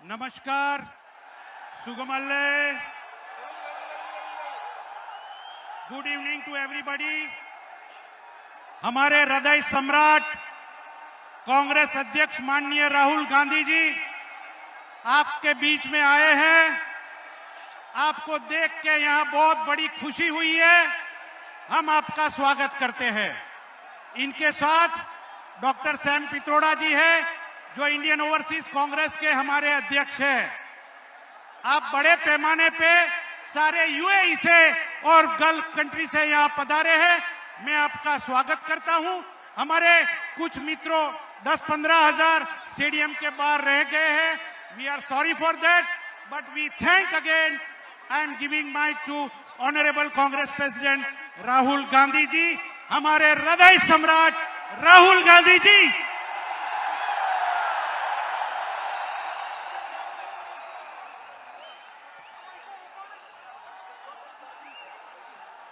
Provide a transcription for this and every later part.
नमस्कार, सुगमल्ले, good evening to everybody. हमारे हृदय सम्राट कांग्रेस अध्यक्ष माननीय राहुल गांधी जी आपके बीच में आए हैं। आपको देख के यहां बहुत बड़ी खुशी हुई है। हम आपका स्वागत करते हैं। इनके साथ डॉक्टर सैम पित्रोड़ा जी है, जो इंडियन ओवरसीज कांग्रेस के हमारे अध्यक्ष हैं। आप बड़े पैमाने पे सारे यूएई से और गल्फ कंट्री से यहां पधारे हैं। मैं आपका स्वागत करता हूं। हमारे कुछ मित्रों 10-15 हजार स्टेडियम के बाहर रह गए हैं। We are sorry for that, but we thank again and giving mic to honourable Congress president Rahul Gandhi ji. हमारे हृदय सम्राट राहुल गांधी जी।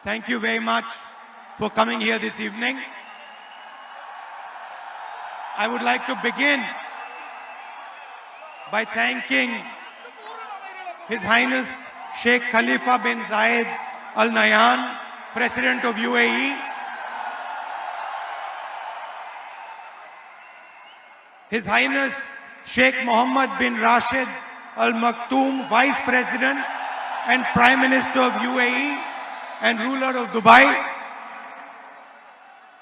Thank you very much for coming here this evening. I would like to begin by thanking His Highness Sheikh Khalifa bin Zayed Al Nahyan, President of UAE, His Highness Sheikh Mohammed bin Rashid Al Maktoum, Vice President and Prime Minister of UAE and ruler of Dubai,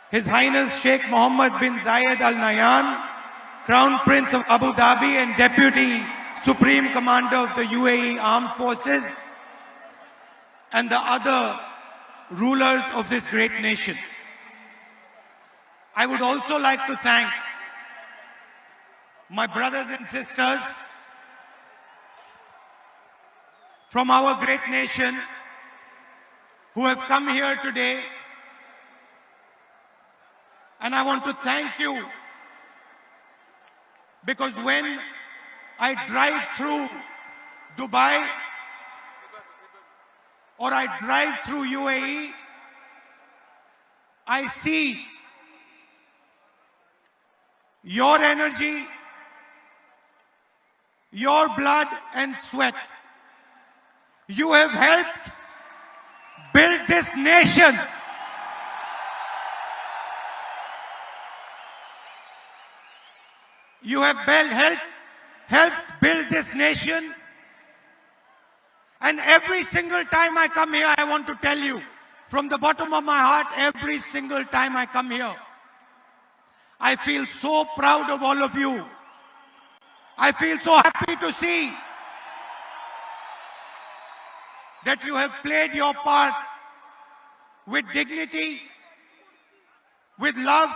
His Highness Sheikh Mohammed bin Zayed Al Nahyan, Crown Prince of Abu Dhabi and Deputy Supreme Commander of the UAE Armed Forces, and the other rulers of this great nation. I would also like to thank my brothers and sisters from our great nation who have come here today, and I want to thank you, because when I drive through Dubai or I drive through UAE, I see your energy, your blood and sweat. You have helped build this nation. You have helped build this nation. And every single time I come here, I want to tell you, from the bottom of my heart, every single time I come here, I feel so proud of all of you. I feel so happy to see that you have played your part with dignity, with love,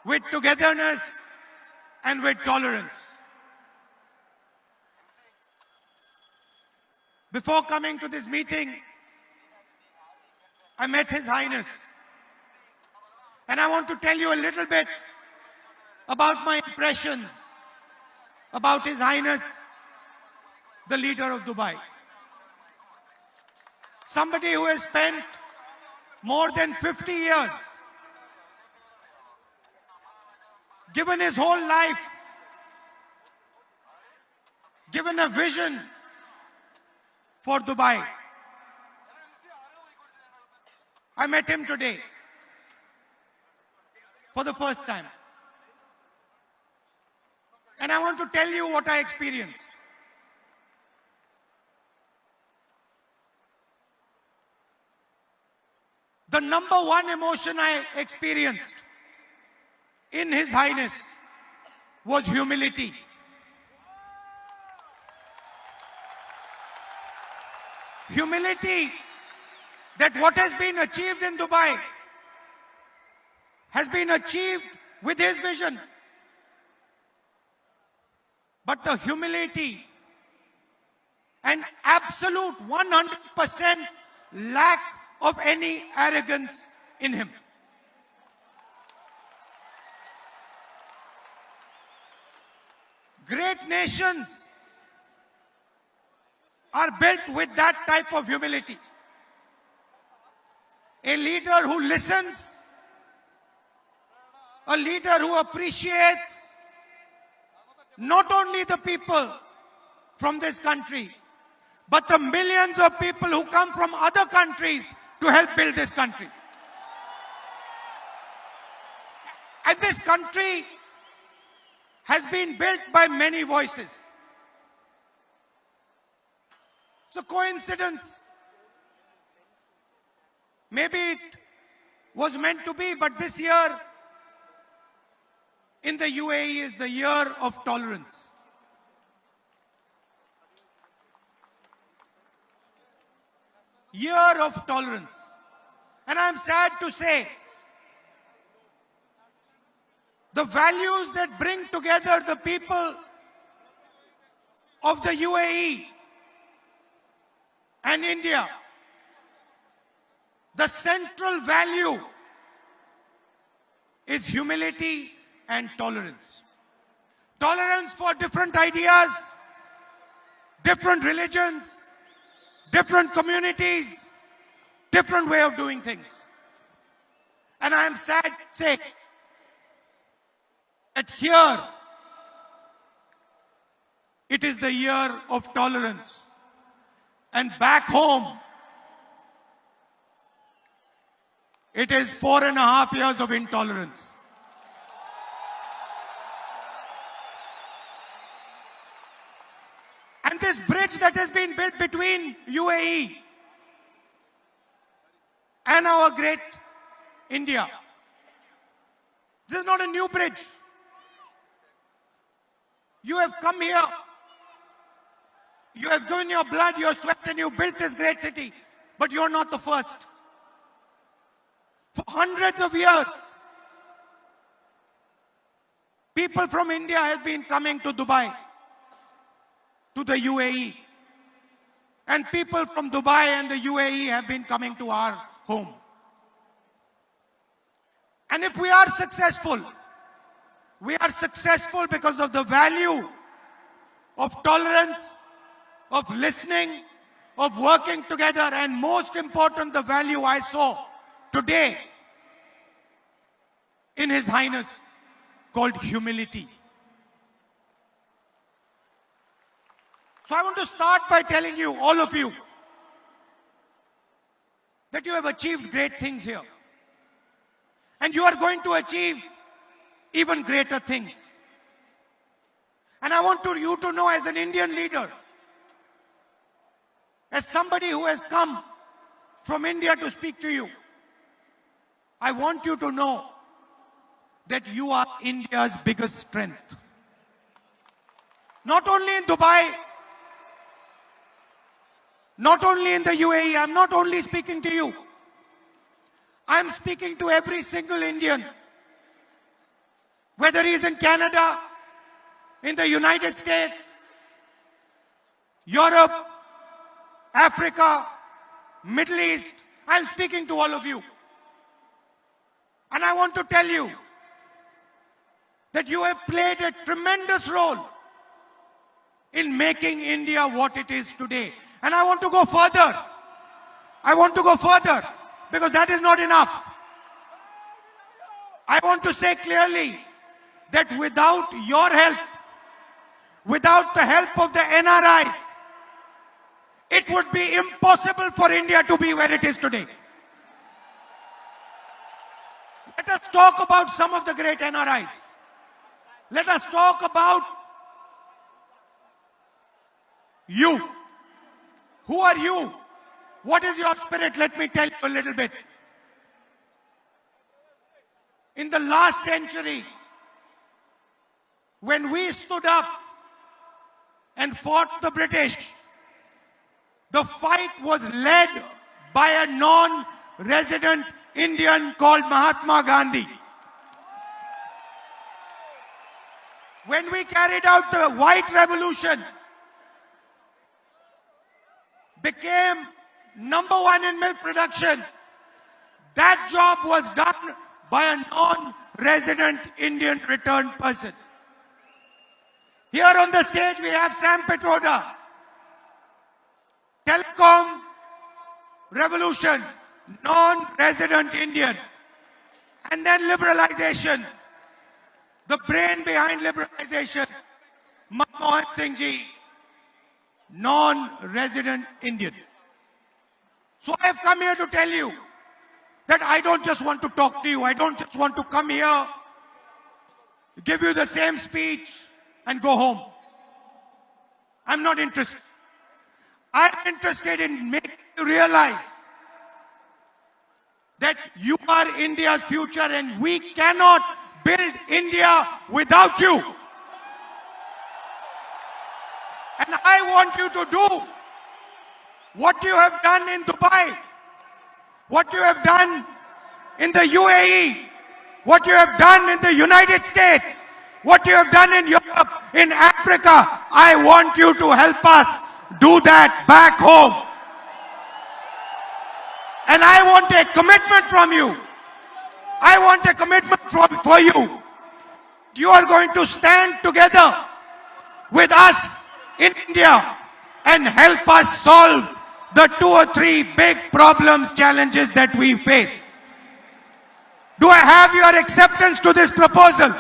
with togetherness, and with tolerance. Before coming to this meeting, I met His Highness. And I want to tell you a little bit about my impressions about His Highness, the leader of Dubai. Somebody who has spent more than 50 years, given his whole life, given a vision for Dubai. I met him today for the first time. And I want to tell you what I experienced. The number one emotion I experienced in His Highness was humility. Humility that what has been achieved in Dubai has been achieved with his vision. But the humility an absolute 100% lack of any arrogance in him. Great nations are built with that type of humility. A leader who listens, a leader who appreciates not only the people from this country, but the millions of people who come from other countries to help build this country. And this country has been built by many voices. It's a coincidence. Maybe it was meant to be, but this year in the UAE is the year of tolerance. Year of tolerance. And I'm sad to say, the values that bring together the people of the UAE and India, the central value is humility and tolerance. Tolerance for different ideas, different religions, different communities, different way of doing things. And I am sad to say that here it is the year of tolerance. And back home, it is 4.5 years of intolerance. And this bridge that has been built between UAE and our great India, this is not a new bridge. You have come here, you have given your blood, your sweat, and you built this great city. But you're not the first. For hundreds of years, people from India have been coming to Dubai, to the UAE. And people from Dubai and the UAE have been coming to our home. And if we are successful because of the value of tolerance, of listening, of working together, and most important, the value I saw today in His Highness called humility. So I want to start by telling you, all of you, that you have achieved great things here. And you are going to achieve even greater things. And I want you to know, as an Indian leader, as somebody who has come from India to speak to you, I want you to know that you are India's biggest strength. Not only in Dubai, not only in the UAE, I'm not only speaking to you. I'm speaking to every single Indian, whether he's in Canada, in the United States, Europe, Africa, Middle East. I'm speaking to all of you. And I want to tell you that you have played a tremendous role in making India what it is today. And I want to go further. I want to go further, because that is not enough. I want to say clearly that without your help, without the help of the NRIs, it would be impossible for India to be where it is today. Let us talk about some of the great NRIs. Let us talk about you. Who are you? What is your spirit? Let me tell you a little bit. In the last century, when we stood up and fought the British, the fight was led by a non-resident Indian called Mahatma Gandhi. When we carried out the White Revolution, became #1 in milk production, that job was done by a non-resident Indian returned person. Here on the stage we have Sam Petroda. Telecom revolution, non-resident Indian. And then liberalization. The brain behind liberalization, Manmohan Singh ji, non-resident Indian. So I have come here to tell you that I don't just want to talk to you. I don't just want to come here, give you the same speech and go home. I'm not interested. I'm interested in making you realize that you are India's future and we cannot build India without you. And I want you to do what you have done in Dubai, what you have done in the UAE, what you have done in the United States, what you have done in Europe, in Africa. I want you to help us do that back home. And I want a commitment from you. I want a commitment for you. You are going to stand together with us in India and help us solve the 2 or 3 big problems, challenges that we face. Do I have your acceptance to this proposal?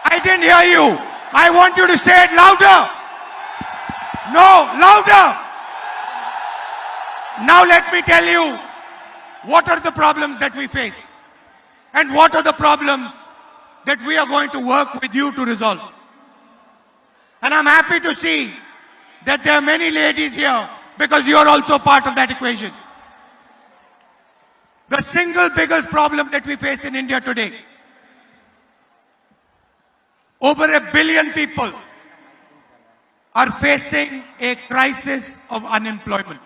I didn't hear you. I want you to say it louder. No, louder. Now let me tell you what are the problems that we face and what are the problems that we are going to work with you to resolve. And I'm happy to see that there are many ladies here because you are also part of that equation. The single biggest problem that we face in India today, over 1 billion people are facing a crisis of unemployment.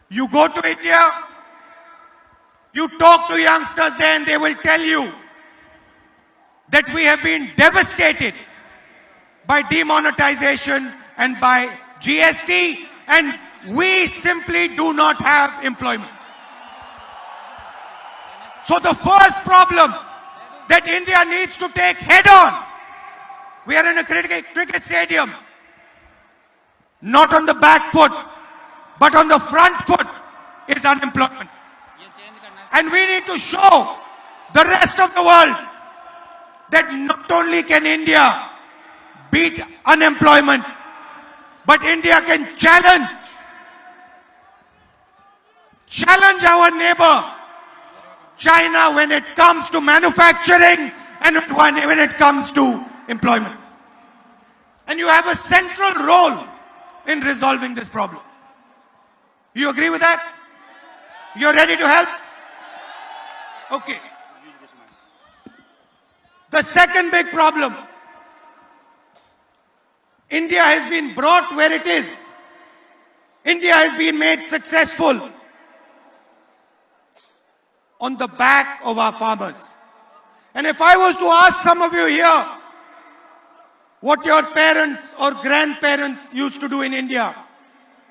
You go to India, you talk to youngsters there and they will tell you that we have been devastated by demonetization and by GST, and we simply do not have employment. So the first problem that India needs to take head on, we are in a cricket stadium, not on the back foot, but on the front foot is unemployment. And we need to show the rest of the world that not only can India beat unemployment, but India can challenge our neighbor China when it comes to manufacturing and when it comes to employment. And you have a central role in resolving this problem. You agree with that? You're ready to help? Okay. The second big problem, India has been brought where it is. India has been made successful on the back of our farmers. And if I was to ask some of you here what your parents or grandparents used to do in India,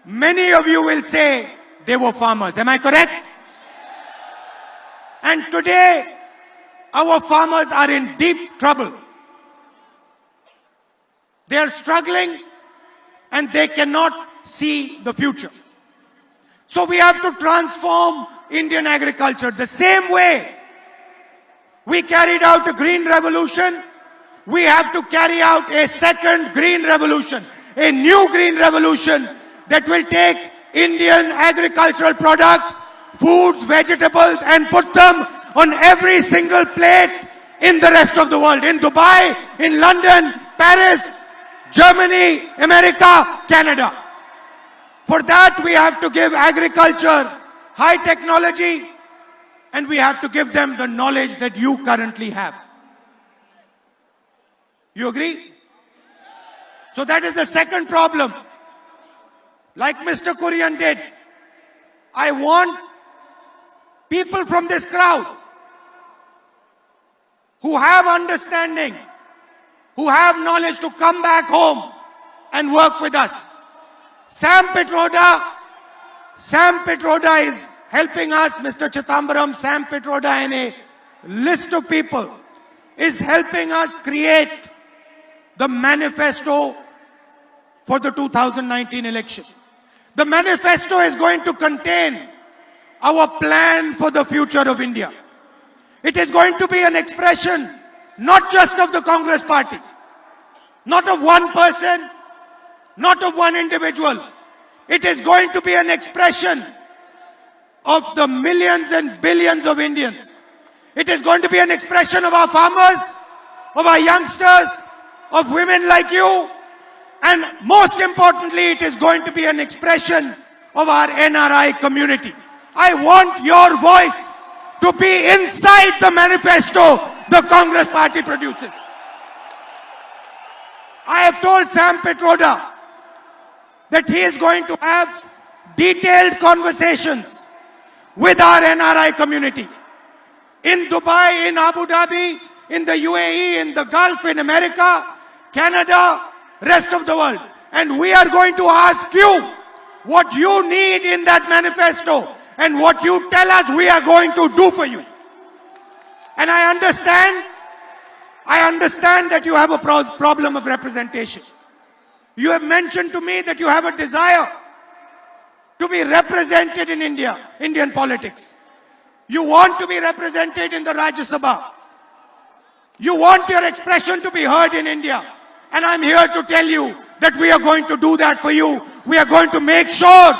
many of you will say they were farmers. Am I correct? And today, our farmers are in deep trouble. They are struggling and they cannot see the future. So we have to transform Indian agriculture the same way we carried out a green revolution. We have to carry out a second green revolution, a new green revolution that will take Indian agricultural products, foods, vegetables, and put them on every single plate in the rest of the world. In Dubai, in London, Paris, Germany, America, Canada. For that, we have to give agriculture high technology and we have to give them the knowledge that you currently have. You agree? So that is the second problem. Like Mr. Kurian did, I want people from this crowd who have understanding, who have knowledge to come back home and work with us. Sam Petroda is helping us, Mr. Chithambaram, Sam Petroda and a list of people is helping us create the manifesto for the 2019 election. The manifesto is going to contain our plan for the future of India. It is going to be an expression not just of the Congress party, not of one person, not of one individual. It is going to be an expression of the millions and billions of Indians. It is going to be an expression of our farmers, of our youngsters, of women like you, and most importantly, it is going to be an expression of our NRI community. I want your voice to be inside the manifesto the Congress party produces. I have told Sam Petroda that he is going to have detailed conversations with our NRI community in Dubai, in Abu Dhabi, in the UAE, in the Gulf, in America, Canada, rest of the world. And we are going to ask you what you need in that manifesto and what you tell us we are going to do for you. And I understand that you have a problem of representation. You have mentioned to me that you have a desire to be represented in India, Indian politics. You want to be represented in the Rajya Sabha. You want your expression to be heard in India. And I'm here to tell you that we are going to do that for you. We are going to make sure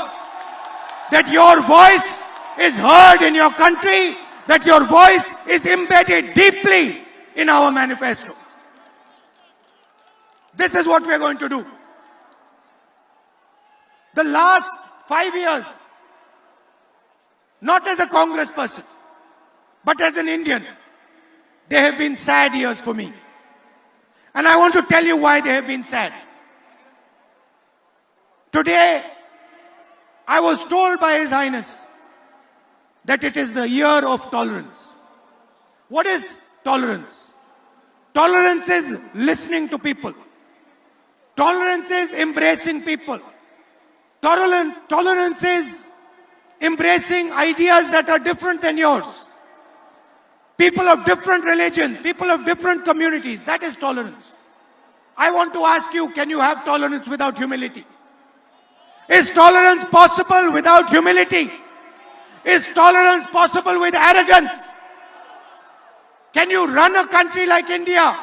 that your voice is heard in your country, that your voice is embedded deeply in our manifesto. This is what we are going to do. The last 5 years, not as a Congress person, but as an Indian, they have been sad years for me. And I want to tell you why they have been sad. Today, I was told by His Highness that it is the year of tolerance. What is tolerance? Tolerance is listening to people. Tolerance is embracing people. Tolerance is embracing ideas that are different than yours. People of different religions, people of different communities, that is tolerance. I want to ask you, can you have tolerance without humility? Is tolerance possible without humility? Is tolerance possible with arrogance? Can you run a country like India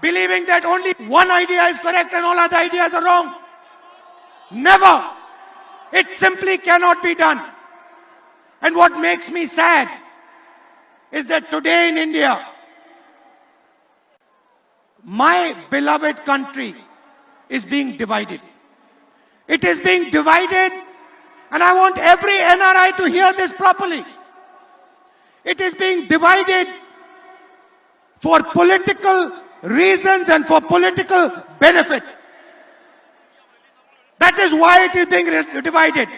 believing that only one idea is correct and all other ideas are wrong? Never. It simply cannot be done. And what makes me sad is that today in India, my beloved country is being divided. It is being divided, and I want every NRI to hear this properly. It is being divided for political reasons and for political benefit. That is why it is being divided.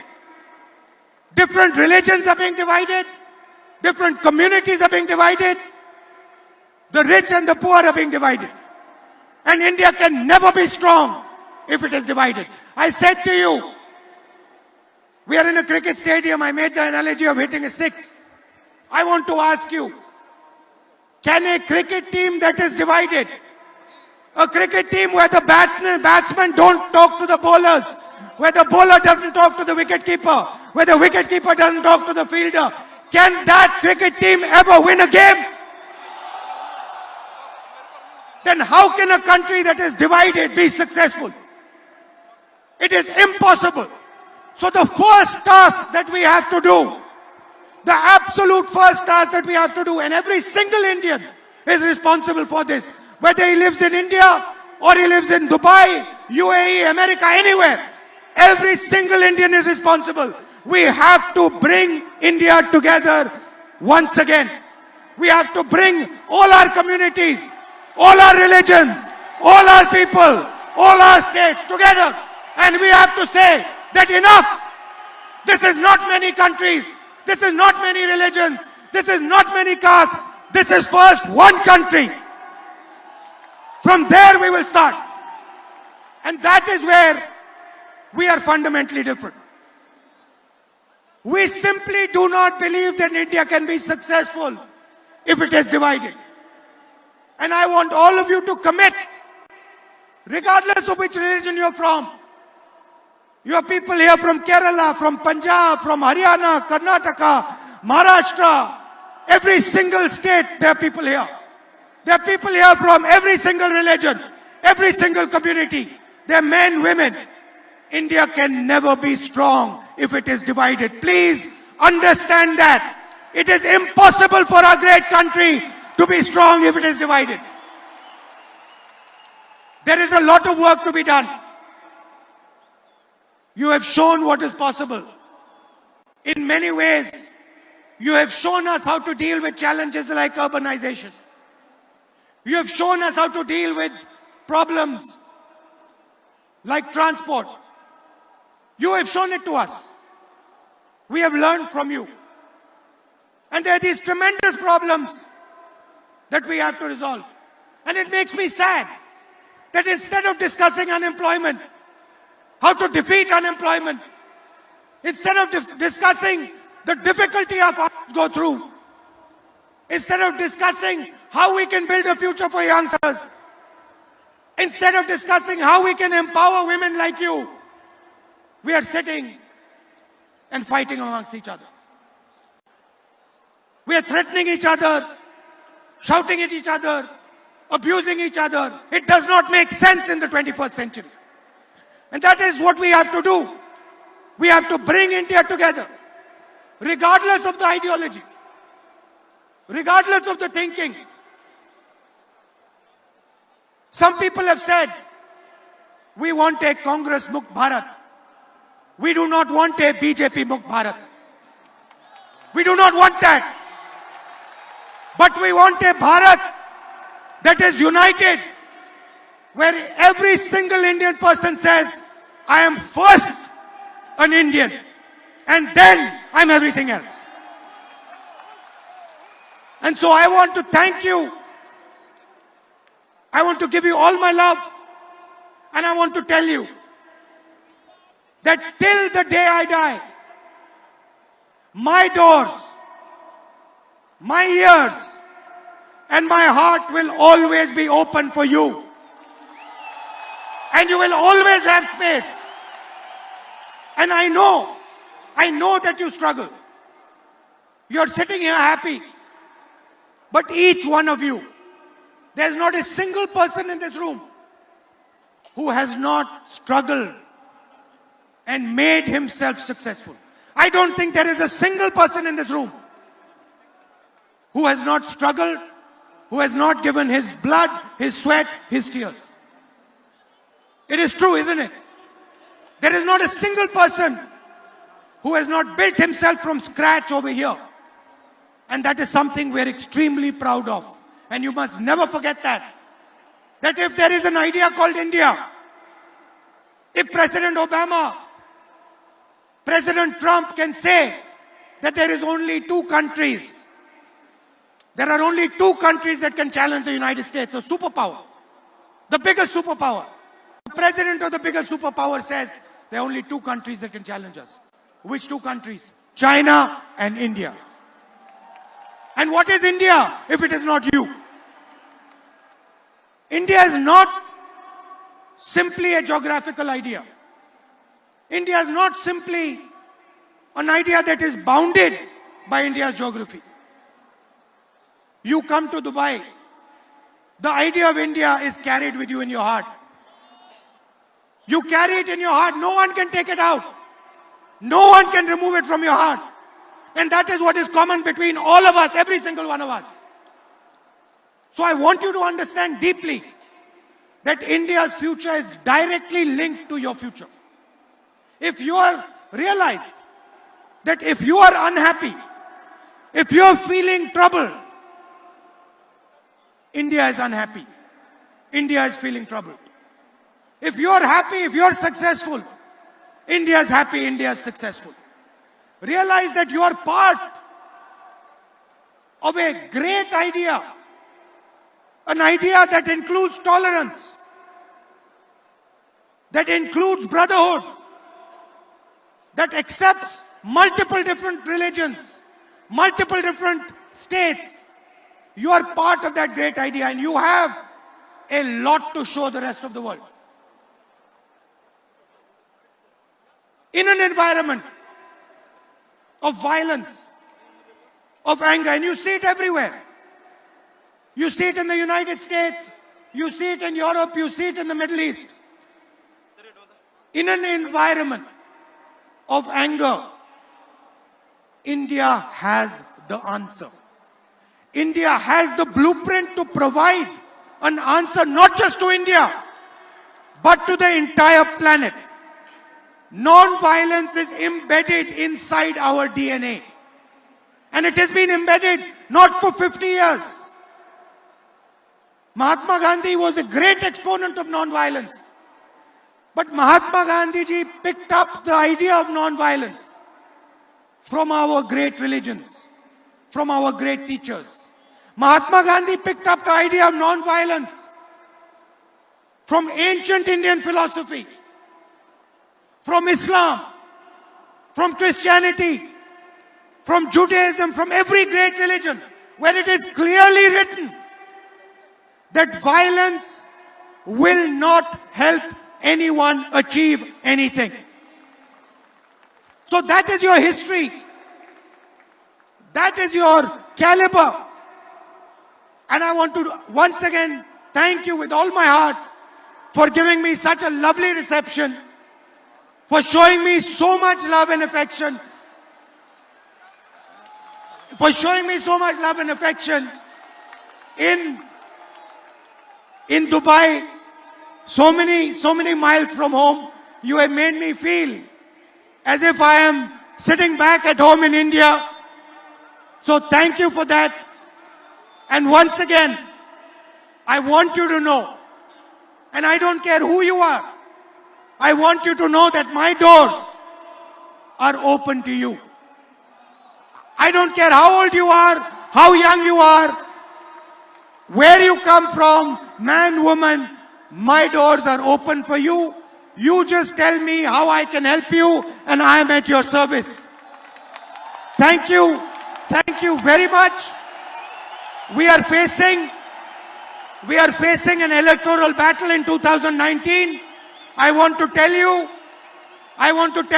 Different religions are being divided. Different communities are being divided. The rich and the poor are being divided. And India can never be strong if it is divided. I said to you, we are in a cricket stadium. I made the analogy of hitting a six. I want to ask you, can a cricket team that is divided, a cricket team where the batsmen don't talk to the bowlers, where the bowler doesn't talk to the wicketkeeper, where the wicketkeeper doesn't talk to the fielder, can that cricket team ever win a game? Then how can a country that is divided be successful? It is impossible. So the first task that we have to do, the absolute first task that we have to do, and every single Indian is responsible for this, whether he lives in India or he lives in Dubai, UAE, America, anywhere, every single Indian is responsible. We have to bring India together once again. We have to bring all our communities, all our religions, all our people, all our states together. And we have to say that enough. This is not many countries. This is not many religions. This is not many castes. This is first one country. From there we will start. And that is where we are fundamentally different. We simply do not believe that India can be successful if it is divided. And I want all of you to commit, regardless of which religion you're from. You have people here from Kerala, from Punjab, from Haryana, Karnataka, Maharashtra. Every single state, there are people here. There are people here from every single religion, every single community. There are men, women. India can never be strong if it is divided. Please understand that. It is impossible for our great country to be strong if it is divided. There is a lot of work to be done. You have shown what is possible. In many ways, you have shown us how to deal with challenges like urbanization. You have shown us how to deal with problems like transport. You have shown it to us. We have learned from you. And there are these tremendous problems that we have to resolve. And it makes me sad that instead of discussing unemployment, how to defeat unemployment, instead of discussing the difficulty our farmers go through, instead of discussing how we can build a future for youngsters, instead of discussing how we can empower women like you, we are sitting and fighting amongst each other. We are threatening each other, shouting at each other, abusing each other. It does not make sense in the 21st century. And that is what we have to do. We have to bring India together, regardless of the ideology, regardless of the thinking. Some people have said, we want a Congress Mukh Bharat. We do not want a BJP Mukh Bharat. We do not want that. But we want a Bharat that is united, where every single Indian person says, I am first an Indian, and then I'm everything else. And so I want to thank you. I want to give you all my love, and I want to tell you that till the day I die, my doors, my ears, and my heart will always be open for you. And you will always have space. And I know that you struggle. You're sitting here happy. But each one of you, there's not a single person in this room who has not struggled and made himself successful. I don't think there is a single person in this room who has not struggled, who has not given his blood, his sweat, his tears. It is true, isn't it? There is not a single person who has not built himself from scratch over here. And that is something we're extremely proud of. And you must never forget that. That if there is an idea called India, if President Obama, President Trump can say that there is only two countries, there are only two countries that can challenge the United States, a superpower, the biggest superpower. The president of the biggest superpower says there are only two countries that can challenge us. Which two countries? China and India. And what is India if it is not you? India is not simply a geographical idea. India is not simply an idea that is bounded by India's geography. You come to Dubai, the idea of India is carried with you in your heart. You carry it in your heart. No one can take it out. No one can remove it from your heart. And that is what is common between all of us, every single one of us. So I want you to understand deeply that India's future is directly linked to your future. If you realize that if you are unhappy, if you are feeling trouble, India is unhappy. India is feeling troubled. If you are happy, if you are successful, India is happy, India is successful. Realize that you are part of a great idea, an idea that includes tolerance, that includes brotherhood, that accepts multiple different religions, multiple different states. You are part of that great idea and you have a lot to show the rest of the world. In an environment of violence, of anger, and you see it everywhere. You see it in the United States, you see it in Europe, you see it in the Middle East. In an environment of anger, India has the answer. India has the blueprint to provide an answer not just to India, but to the entire planet. Non-violence is embedded inside our DNA. And it has been embedded not for 50 years. Mahatma Gandhi was a great exponent of non-violence. But Mahatma Gandhi ji picked up the idea of non-violence from our great religions, from our great teachers. Mahatma Gandhi picked up the idea of non-violence from ancient Indian philosophy, from Islam, from Christianity, from Judaism, from every great religion, where it is clearly written that violence will not help anyone achieve anything. So that is your history. That is your caliber. And I want to once again thank you with all my heart for giving me such a lovely reception, for showing me so much love and affection, in Dubai, so many miles from home. You have made me feel as if I am sitting back at home in India. So thank you for that. And once again, I want you to know, and I don't care who you are, I want you to know that my doors are open to you. I don't care how old you are, how young you are, where you come from, man, woman, my doors are open for you. You just tell me how I can help you and I am at your service. Thank you. Thank you very much. We are facing an electoral battle in 2019. I want to tell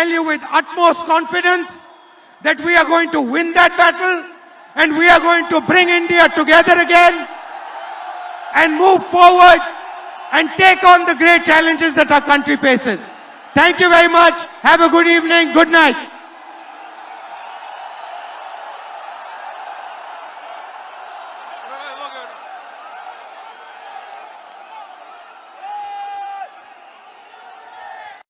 you with utmost confidence that we are going to win that battle and we are going to bring India together again and move forward and take on the great challenges that our country faces. Thank you very much. Have a good evening. Good night.